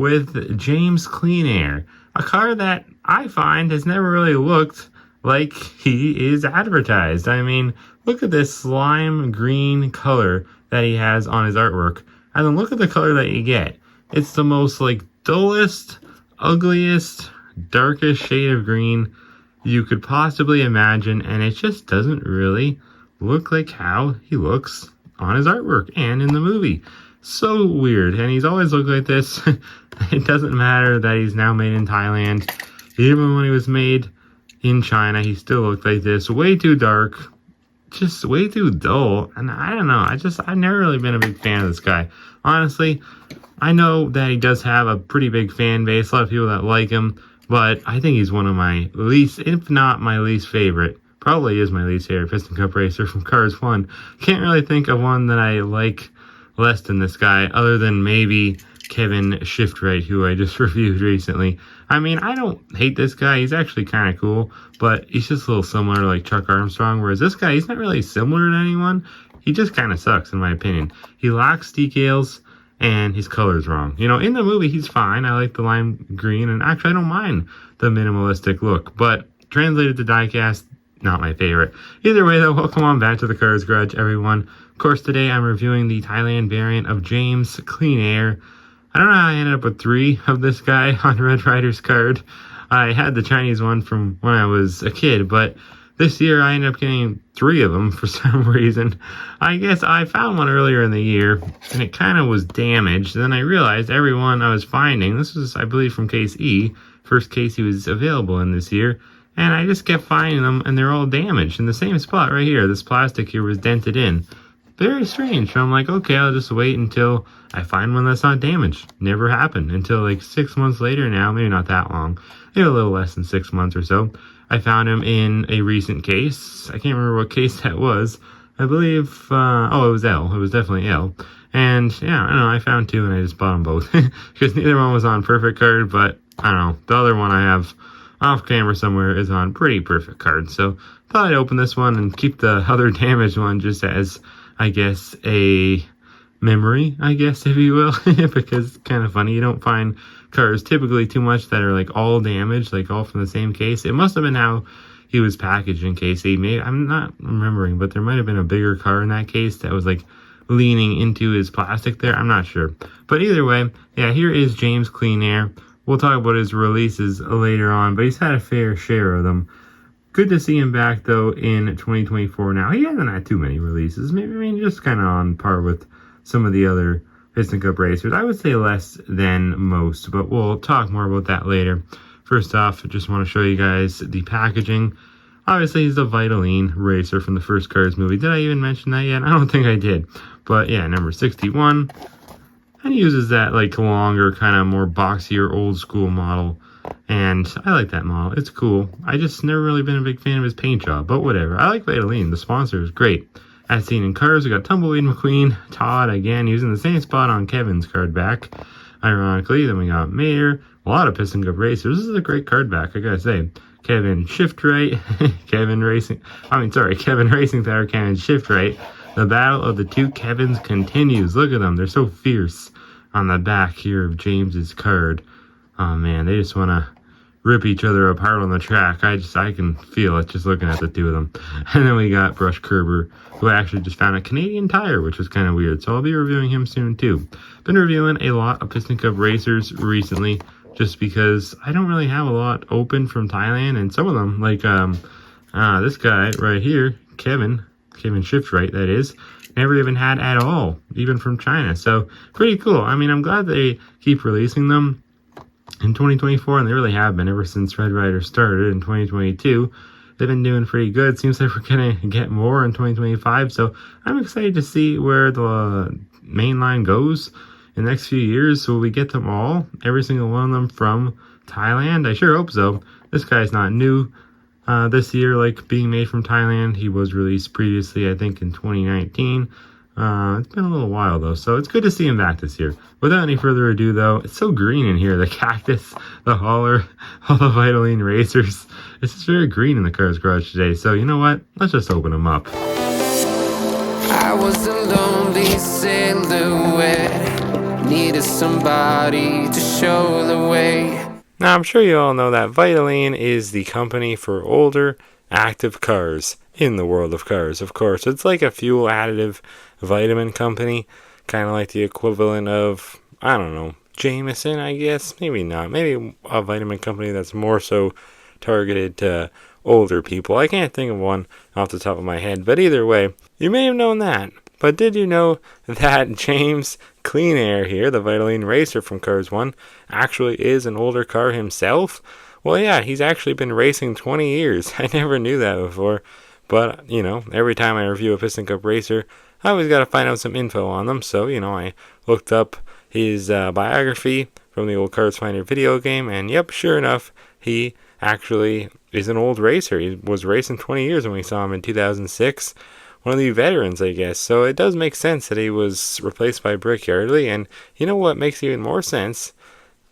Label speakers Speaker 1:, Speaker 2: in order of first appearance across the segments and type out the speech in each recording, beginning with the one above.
Speaker 1: with James Cleanair, a car that I find has never really looked like he is advertised. I mean, look at this slime green color that he has on his artwork, and then look at the color that you get. It's the most like dullest, ugliest, darkest shade of green you could possibly imagine, and it just doesn't really look like how he looks on his artwork and in the movie. So weird, and he's always looked like this. It doesn't matter that he's now made in Thailand. Even when he was made in China, he still looked like this. Way too dark, just way too dull, and I don't know. I've never really been a big fan of this guy. Honestly, I know that he does have a pretty big fan base, a lot of people that like him, but I think he's one of my least, if not my least favorite. Probably is my least favorite Piston Cup racer from Cars 1. Can't really think of one that I like less than this guy, other than maybe Kevin Shiftwright, who I just reviewed recently. I mean, I don't hate this guy. He's actually kind of cool, but he's just a little similar to like Chuck Armstrong, whereas this guy, he's not really similar to anyone. He just kind of sucks, in my opinion. He lacks decals, and his color's wrong. You know, in the movie, he's fine. I like the lime green, and actually, I don't mind the minimalistic look, but translated to diecast, not my favorite. Either way, though, welcome on back to the Cars Garage, everyone. Of course, today I'm reviewing the Thailand variant of James Cleanair. I don't know how I ended up with 3 of this guy on Red Rider's card. I had the Chinese one from when I was a kid, but this year I ended up getting 3 of them for some reason. I guess I found one earlier in the year, and it kind of was damaged. Then I realized every one I was finding, this was, I believe, from case E, first case he was available in this year, and I just kept finding them, and they're all damaged in the same spot right here. This plastic here was dented in. Very strange. So I'm like, okay, I'll just wait until I find one that's not damaged. Never happened until like 6 months later now, maybe not that long, maybe a little less than 6 months or so. I found him in a recent case. I can't remember what case that was. I believe, it was L. It was definitely L. And yeah, I don't know, I found 2 and I just bought them both. Because neither one was on perfect card, but I don't know, the other one I have off camera somewhere is on pretty perfect card. So thought I'd open this one and keep the other damaged one just as, I guess, a memory, I guess, if you will. Because it's kind of funny. You don't find cars typically too much that are like all damaged, like all from the same case. It must have been how he was packaged in case A. Maybe, I'm not remembering, but there might have been a bigger car in that case that was like leaning into his plastic there. I'm not sure. But either way, yeah, here is James Cleanair. We'll talk about his releases later on, but he's had a fair share of them. Good to see him back, though, in 2024 now. He hasn't had too many releases. Maybe, I mean, just kind of on par with some of the other Piston Cup racers. I would say less than most, but we'll talk more about that later. First off, I just want to show you guys the packaging. Obviously, he's a Vitoline racer from the first Cars movie. Did I even mention that yet? I don't think I did. But yeah, number 61. And he uses that like longer, kind of more boxier, old school model. And I like that model. It's cool. I just never really been a big fan of his paint job, but whatever. I like Vitoline. The sponsor is great. As seen in Cars, we got Tumbleweed McQueen, Todd, again, using the same spot on Kevin's card back. Ironically, then we got Mayer, a lot of Piston Cup racers. This is a great card back, I gotta say. Kevin Shiftwright, Kevin Racing Power, Kevin Shiftwright. The battle of the 2 Kevins continues. Look at them. They're so fierce on the back here of James's card. Oh man, they just want to rip each other apart on the track. I can feel it just looking at the 2 of them. And then we got Brush Kerber, who I actually just found a Canadian tire, which was kind of weird. So I'll be reviewing him soon too. Been reviewing a lot of Piston Cup racers recently, just because I don't really have a lot open from Thailand, and some of them, like this guy right here, Kevin Shiftwright, that is, never even had at all, even from China. So pretty cool. I mean, I'm glad they keep releasing them in 2024, and they really have been ever since Red Rider started in 2022. They've been doing pretty good. Seems like we're gonna get more in 2025, so I'm excited to see where the main line goes in the next few years. So we get them all, every single one of them from Thailand. I sure hope so. This guy's not new this year, like being made from Thailand. He was released previously, I think, in 2019. It's been a little while though, so it's good to see him back this year. Without any further ado though, it's so green in here. The cactus, the hauler, all the Vitoline racers. It's just very green in the Cars Garage today. So you know what? Let's just open them up.
Speaker 2: I was a lonely silhouette, needed somebody to show the way.
Speaker 1: Now, I'm sure you all know that Vitoline is the company for older, active cars in the world of cars, of course. It's like a fuel additive vitamin company, kind of like the equivalent of, I don't know, Jameson, I guess. Maybe not. Maybe a vitamin company that's more so targeted to older people. I can't think of one off the top of my head, but either way, you may have known that. But did you know that James Cleanair here, the Vitoline racer from Cars 1, actually is an older car himself? Well, yeah, he's actually been racing 20 years. I never knew that before. But, every time I review a Piston Cup racer, I always got to find out some info on them. So, I looked up his biography from the old Cars Finder video game, and yep, sure enough, he actually is an old racer. He was racing 20 years when we saw him in 2006. One of the veterans, I guess. So it does make sense that he was replaced by Brick Yardley. And you know what makes even more sense?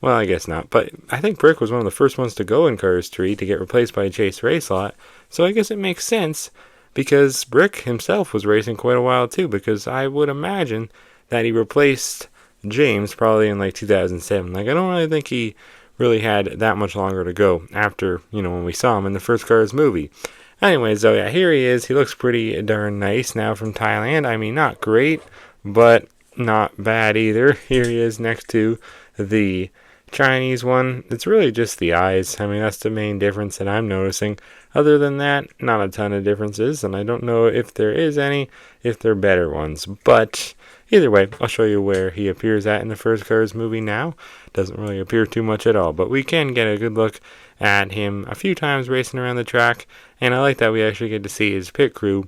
Speaker 1: Well, I guess not. But I think Brick was one of the first ones to go in Cars 3 to get replaced by Chase Racelot. So I guess it makes sense because Brick himself was racing quite a while too. Because I would imagine that he replaced James probably in like 2007. Like, I don't really think he really had that much longer to go after, when we saw him in the first Cars movie. Anyways, though, yeah, here he is. He looks pretty darn nice now from Thailand. I mean, not great, but not bad either. Here he is next to the Chinese one. It's really just the eyes. I mean, that's the main difference that I'm noticing. Other than that, not a ton of differences, and I don't know if there is any, if they're better ones. But either way, I'll show you where he appears at in the first Cars movie now. Doesn't really appear too much at all, but we can get a good look at him a few times racing around the track, and I like that we actually get to see his pit crew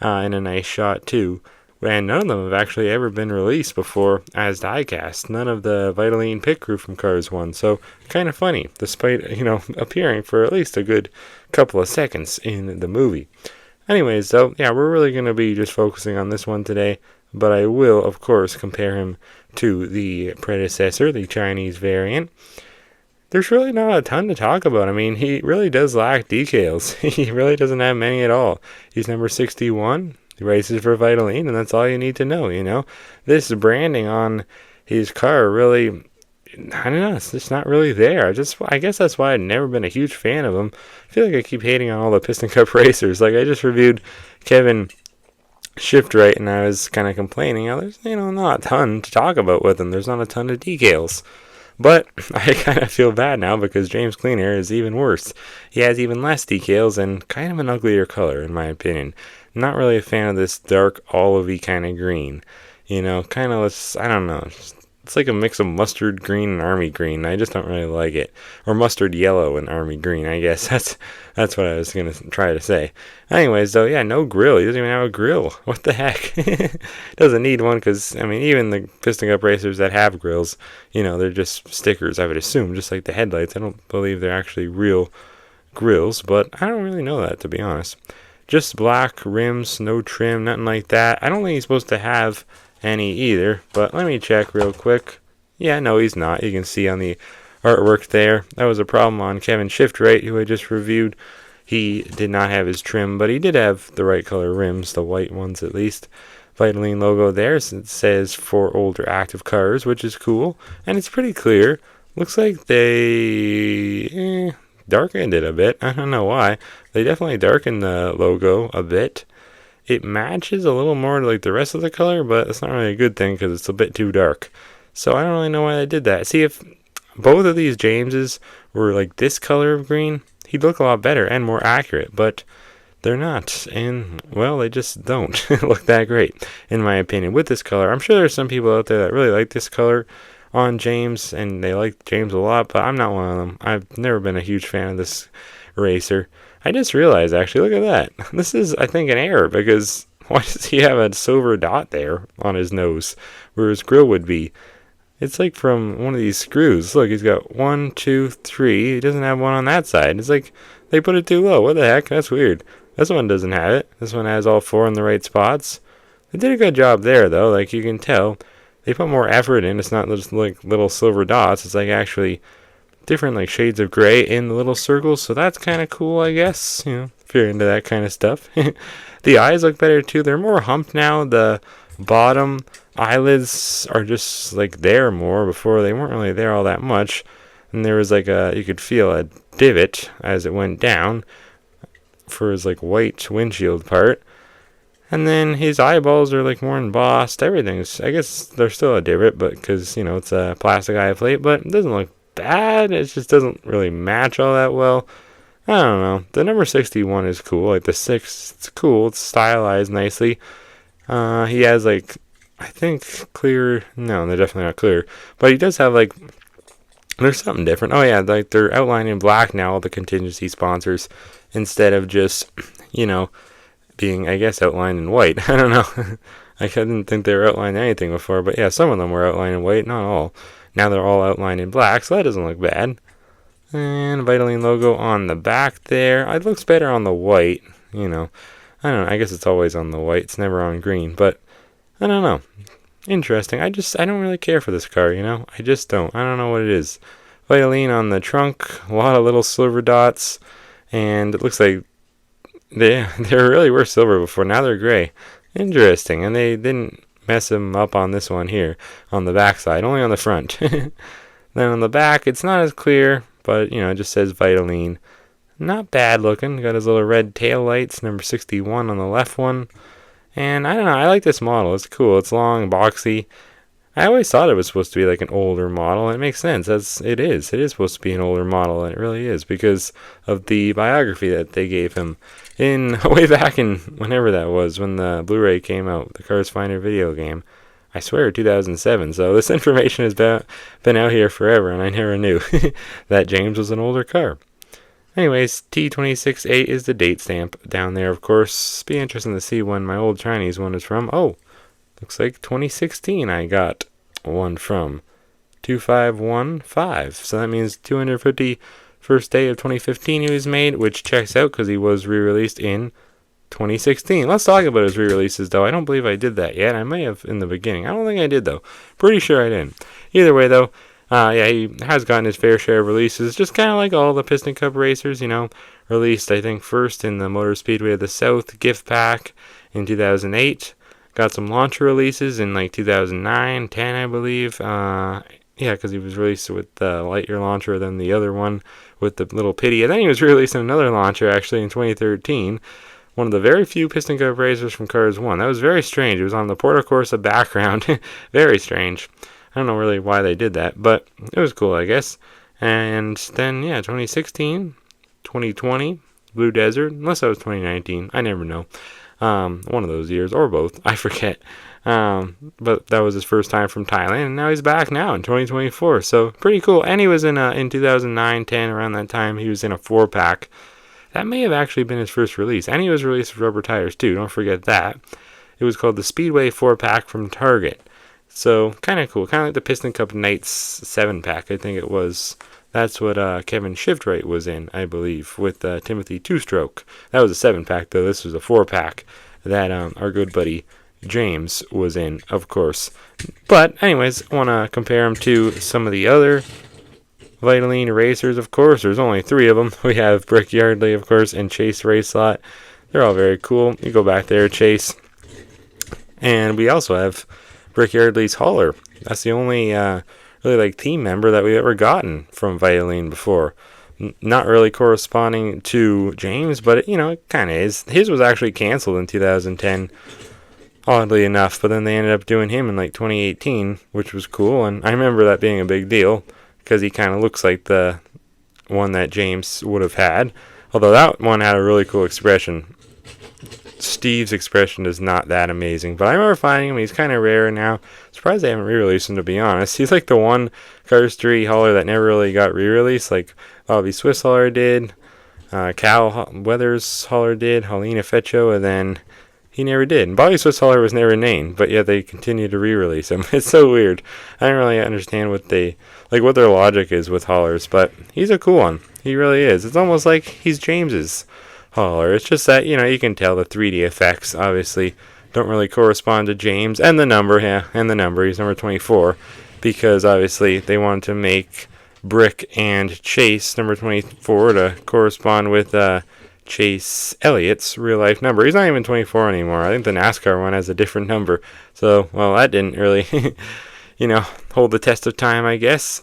Speaker 1: in a nice shot too. And none of them have actually ever been released before as diecast. None of the Vitoline pit crew from Cars 1. So kind of funny, despite appearing for at least a good couple of seconds in the movie. Anyways, though, yeah, we're really going to be just focusing on this one today. But I will, of course, compare him to the predecessor, the Chinese variant. There's really not a ton to talk about. I mean, he really does lack decals. He really doesn't have many at all. He's number 61. He races for Vitoline, and that's all you need to know, This branding on his car really, I don't know, it's just not really there. I guess that's why I've never been a huge fan of him. I feel like I keep hating on all the Piston Cup racers. Like, I just reviewed Kevin Shiftright, and I was kind of complaining, there's, not a ton to talk about with him. There's not a ton of decals. But I kind of feel bad now because James Cleanair is even worse. He has even less decals and kind of an uglier color, in my opinion. Not really a fan of this dark olivey kind of green. Kind of, I don't know. It's like a mix of mustard green and army green. I just don't really like it. Or mustard yellow and army green, I guess. That's what I was going to try to say. Anyways, though, yeah, no grill. He doesn't even have a grill. What the heck? Doesn't need one because, even the Piston Cup racers that have grills, they're just stickers, I would assume, just like the headlights. I don't believe they're actually real grills, but I don't really know that, to be honest. Just black rims, no trim, nothing like that. I don't think he's supposed to have any either, but let me check real quick. Yeah, no, he's not. You can see on the artwork there. That was a problem on Kevin Shiftright, who I just reviewed. He did not have his trim, but he did have the right color rims, the white ones at least. Vitoline logo there, it says for older active cars, which is cool, and it's pretty clear. Looks like they darkened it a bit. I don't know why. They definitely darkened the logo a bit. It matches a little more to like the rest of the color, but it's not really a good thing because it's a bit too dark. So I don't really know why they did that. See, if both of these Jameses were like this color of green, he'd look a lot better and more accurate, but they're not. And, well, they just don't look that great, in my opinion, with this color. I'm sure there's some people out there that really like this color on James, and they like James a lot, but I'm not one of them. I've never been a huge fan of this racer. I just realized, actually, look at that. This is, I think, an error, because why does he have a silver dot there on his nose, where his grill would be? It's like from one of these screws. Look, he's got 1, 2, 3. He doesn't have one on that side. It's like they put it too low. What the heck? That's weird. This one doesn't have it. This one has all 4 in the right spots. They did a good job there, though. Like, you can tell. They put more effort in. It's not just like little silver dots. It's like actually different like shades of gray in the little circles. So that's kind of cool, I guess. If you're into that kind of stuff. The eyes look better, too. They're more humped now. The bottom eyelids are just like there more. Before they weren't really there all that much, and there was like you could feel a divot as it went down for his like white windshield part. And then his eyeballs are like more embossed. Everything's, I guess they're still a divot, but because, it's a plastic eye plate, but it doesn't look bad. It just doesn't really match all that well. I don't know. The number 61 is cool. Like the 6, it's cool. It's stylized nicely. He has like, I think clear. No, they're definitely not clear. But he does have like, there's something different. Oh yeah, like they're outlined in black now, all the contingency sponsors, instead of just, being, I guess, outlined in white. I don't know. I didn't think they were outlined in anything before, but yeah, some of them were outlined in white, not all. Now they're all outlined in black, so that doesn't look bad. And Vitoline logo on the back there. It looks better on the white, I don't know. I guess it's always on the white. It's never on green, but I don't know. Interesting. I don't really care for this car, I just don't. I don't know what it is. Vitoline on the trunk, a lot of little silver dots, and it looks like they really were silver before. Now they're gray. Interesting. And they didn't mess them up on this one here on the back side, only on the front. Then on the back, it's not as clear, but it just says Vitoline. Not bad looking. Got his little red tail lights, number 61 on the left one. And I don't know, I like this model. It's cool. It's long, boxy. I always thought it was supposed to be like an older model, and it makes sense. It is supposed to be an older model, and it really is because of the biography that they gave him in way back in whenever that was, when the Blu-ray came out, the Cars Finder video game. I swear 2007. So this information has been out here forever, and I never knew that James was an older car. Anyways, T26A is the date stamp down there, of course. Be interesting to see when my old Chinese one is from. Oh, looks like 2016 I got one from. 2515. So that means 251st day of 2015 he was made, which checks out because he was re-released in 2016. Let's talk about his re-releases, though. I don't believe I did that yet. I may have in the beginning. I don't think I did, though. Pretty sure I didn't. Either way, though, he has gotten his fair share of releases, just kind of like all the Piston Cup racers, Released, I think, first in the Motor Speedway of the South gift pack in 2008. Got some launcher releases in like 2009, 10, I believe. Because he was released with the Lightyear launcher, then the other one with the little pity. And then he was released in another launcher, actually, in 2013. One of the very few Piston Cup racers from Cars 1. That was very strange. It was on the Porta Corsa background. Very strange. I don't know really why they did that, but it was cool, I guess. And then, 2016, 2020, Blue Desert, unless that was 2019. I never know. One of those years, or both. I forget. But that was his first time from Thailand, and now he's back now in 2024. So, pretty cool. And he was in 2009, 10, around that time, he was in a 4-pack. That may have actually been his first release. And he was released with rubber tires, too. Don't forget that. It was called the Speedway 4-pack from Target. So, kind of cool. Kind of like the Piston Cup Nights 7-pack, I think it was. That's what Kevin Shiftright was in, I believe, with Timothy Two-Stroke. That was a 7-pack, though. This was a 4-pack that our good buddy James was in, of course. But, anyways, I want to compare him to some of the other Vitoline racers, of course. There's only 3 of them. We have Brick Yardley, of course, and Chase Racelot. They're all very cool. You go back there, Chase. And we also have Brick Yardley's hauler. That's the only really team member that we've ever gotten from Vitoline before. Not really corresponding to James, but it kind of is. His was actually canceled in 2010, oddly enough, but then they ended up doing him in 2018, which was cool, and I remember that being a big deal because he kind of looks like the one that James would have had, although that one had a really cool expression. Steve's expression is not that amazing, but I remember finding him. He's kind of rare now. Surprised they haven't re-released him, to be honest. He's like the one Cars 3 hauler that never really got re-released, like Bobby Swiss hauler did, Cal Weathers hauler did, Helena Fecho, and then he never did. And Bobby Swiss hauler was never named, but yet they continue to re-release him. It's so weird. I don't really understand what their logic is with haulers, but he's a cool one. He really is. It's almost like he's James's hauler. It's just that, you can tell the 3D effects, obviously, don't really correspond to James. And the number, he's number 24, because, obviously, they wanted to make Brick and Chase, number 24, to correspond with Chase Elliott's real life number. He's not even 24 anymore. I think the NASCAR one has a different number. So, well, that didn't really, hold the test of time, I guess.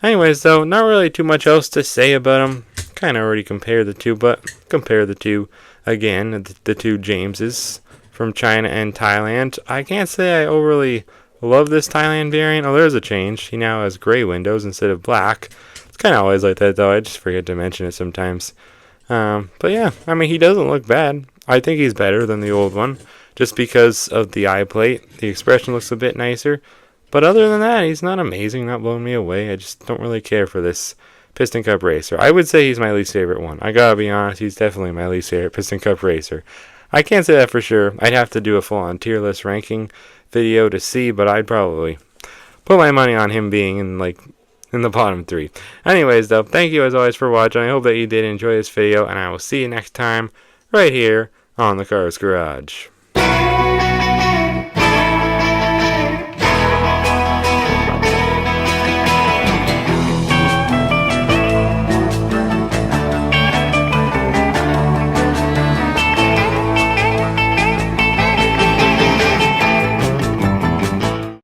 Speaker 1: Anyways, though, not really too much else to say about him. Kind of already compared the two, but compare the two again, the two Jameses from China and Thailand. I can't say I overly love this Thailand variant. Oh, there's a change. He now has gray windows instead of black. It's kind of always like that, though. I just forget to mention it sometimes. But yeah, I mean, he doesn't look bad. I think he's better than the old one, just because of the eye plate. The expression looks a bit nicer. But other than that, he's not amazing, not blowing me away. I just don't really care for this Piston Cup racer. I would say he's my least favorite one. I gotta be honest, he's definitely my least favorite Piston Cup racer. I can't say that for sure. I'd have to do a full-on tier list ranking video to see, but I'd probably put my money on him being in the bottom 3. Anyways, though, thank you as always for watching. I hope that you did enjoy this video, and I will see you next time right here on the Cars Garage.